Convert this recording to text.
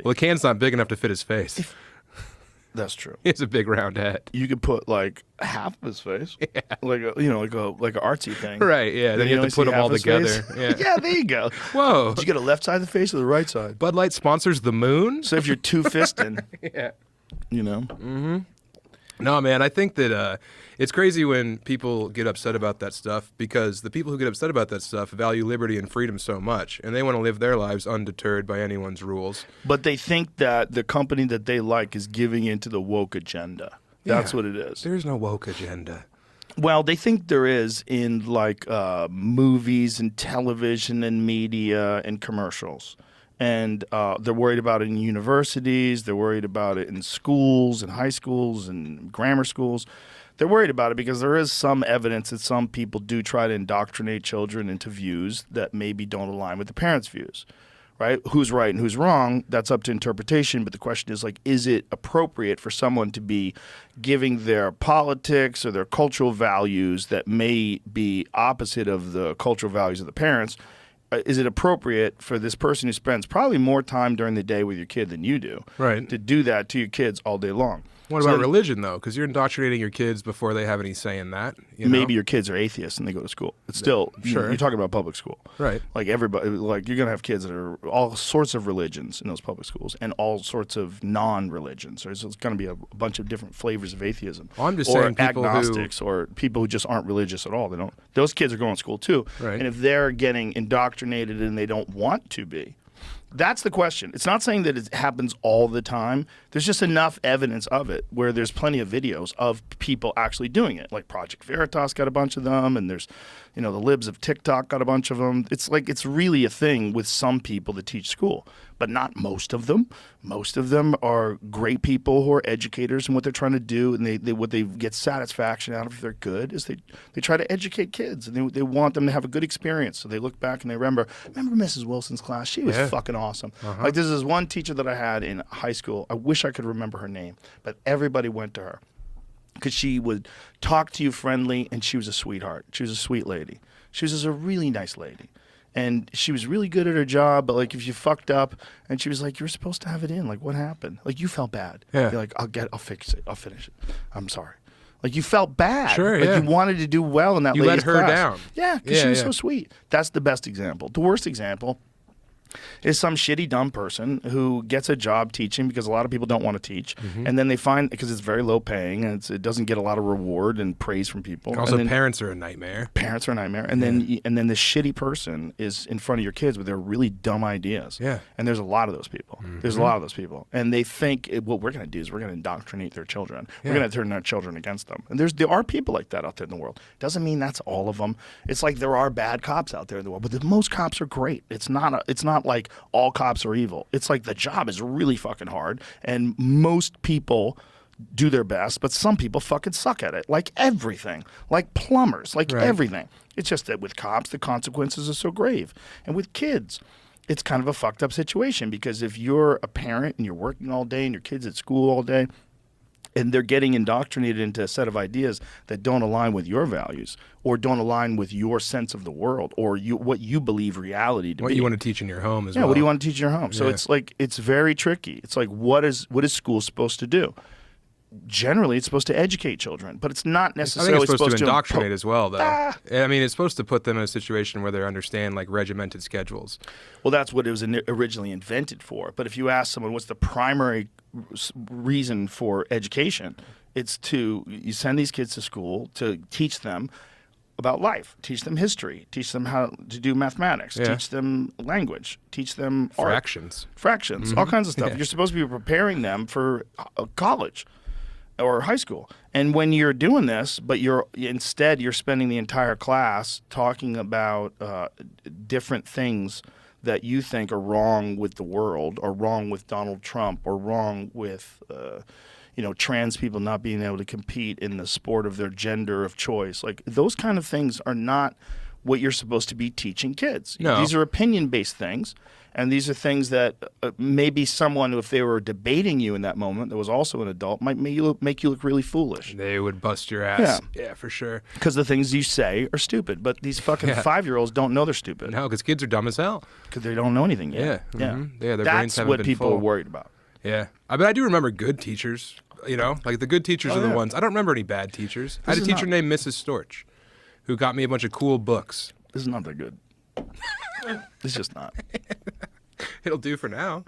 Well, the can's not big enough to fit his face. That's true. He has a big round head. You could put like half of his face, like a, like an artsy thing, Right? Yeah. Then you have to put them all together. Yeah. Yeah, there you go. Whoa. Did you get a left side of the face or the right side? Bud Light sponsors the moon. So if you're two-fisting, Yeah. you know. Mm-hmm. No, man, I think that it's crazy when people get upset about that stuff, because the people who get upset about that stuff value liberty and freedom so much, and they want to live their lives undeterred by anyone's rules. But they think that the company that they like is giving into the woke agenda. That's what it is. There's no woke agenda. Well, they think there is in like movies and television and media and commercials. And they're worried about it in universities. They're worried about it in schools and high schools and grammar schools. They're worried about it because there is some evidence that some people do try to indoctrinate children into views that maybe don't align with the parents' views, right? Who's right and who's wrong, that's up to interpretation. But the question is, like, is it appropriate for someone to be giving their politics or their cultural values that may be opposite of the cultural values of the parents? Is it appropriate for this person who spends probably more time during the day with your kid than you do, right, to do that to your kids all day long? What about religion, though? Because you're indoctrinating your kids before they have any say in that. Maybe your kids are atheists and they go to school. It's still, sure. You're talking about public school. Right. Like everybody, like you're going to have kids that are all sorts of religions in those public schools and all sorts of non-religions. So it's going to be a bunch of different flavors of atheism. Well, I'm just or saying people agnostics or people who just aren't religious at all. Those kids are going to school too. Right. And if they're getting indoctrinated and they don't want to be, that's the question. It's not saying that it happens all the time. There's just enough evidence of it where there's plenty of videos of people actually doing it. Like Project Veritas got a bunch of them, and there's, the libs of TikTok got a bunch of them. It's like it's really a thing with some people that teach school, but not most of them. Most of them are great people who are educators in what they're trying to do, and what they get satisfaction out of if they're good is they try to educate kids, and they want them to have a good experience. So they look back and they remember Mrs. Wilson's class? She was fucking awesome. Like this is one teacher that I had in high school. I wish I could remember her name, but everybody went to her because she would talk to you friendly, and she was a sweetheart. She was a sweet lady. She was just a really nice lady. And she was really good at her job, but like if you fucked up, and she was like, "You're supposed to have it in. Like, what happened? Like, you felt bad." Yeah. You're like, I'll fix it. I'll finish it. I'm sorry. Like, you felt bad. Sure, like, you wanted to do well in that lady's class. You let her down. Yeah, because she was so sweet. That's the best example. The worst example is some shitty, dumb person who gets a job teaching because a lot of people don't want to teach. And then they find, because it's very low paying and it doesn't get a lot of reward and praise from people. Also, parents are a nightmare. Parents are a nightmare. And then this shitty person is in front of your kids with their really dumb ideas. Yeah. And there's a lot of those people. There's a lot of those people. And they think what we're going to do is we're going to indoctrinate their children. We're going to turn their children against them. And there are people like that out there in the world. Doesn't mean that's all of them. It's like there are bad cops out there in the world, but most cops are great. It's not like all cops are evil. It's like the job is really fucking hard, and most people do their best, but some people fucking suck at it. Like everything. Like plumbers. Like everything. It's just that with cops, the consequences are so grave. And with kids, it's kind of a fucked up situation, because if you're a parent and you're working all day and your kid's at school all day, and they're getting indoctrinated into a set of ideas that don't align with your values or don't align with your sense of the world or what you believe reality to be. What you want to teach in your home as well. Yeah, what do you want to teach in your home? So it's like, it's very tricky. It's like, what is school supposed to do? Generally, it's supposed to educate children, but it's not necessarily I think it's supposed to indoctrinate indoctrinate as well, though. I mean, it's supposed to put them in a situation where they understand, like, regimented schedules. Well, that's what it was originally invented for. But if you ask someone what's the primary reason for education, it's you send these kids to school to teach them about life, teach them history, teach them how to do mathematics, teach them language, teach them fractions, all kinds of stuff. You're supposed to be preparing them for college or high school. And when you're doing this, but you're spending the entire class talking about different things that you think are wrong with the world, or wrong with Donald Trump, or wrong with trans people not being able to compete in the sport of their gender of choice. Like, those kind of things are not what you're supposed to be teaching kids. No. These are opinion-based things. And these are things that maybe someone, if they were debating you in that moment, that was also an adult, might make you look really foolish. They would bust your ass. Yeah, for sure. Because the things you say are stupid. But these fucking 5-year-olds don't know they're stupid. No, because kids are dumb as hell. Because they don't know anything yet. Yeah, their brains That's haven't what been people full. are worried about. Yeah, but I do remember good teachers. You know, like the good teachers are the ones. I don't remember any bad teachers. I had a teacher named Mrs. Storch, who got me a bunch of cool books. This is not that good. It's just not. It'll do for now.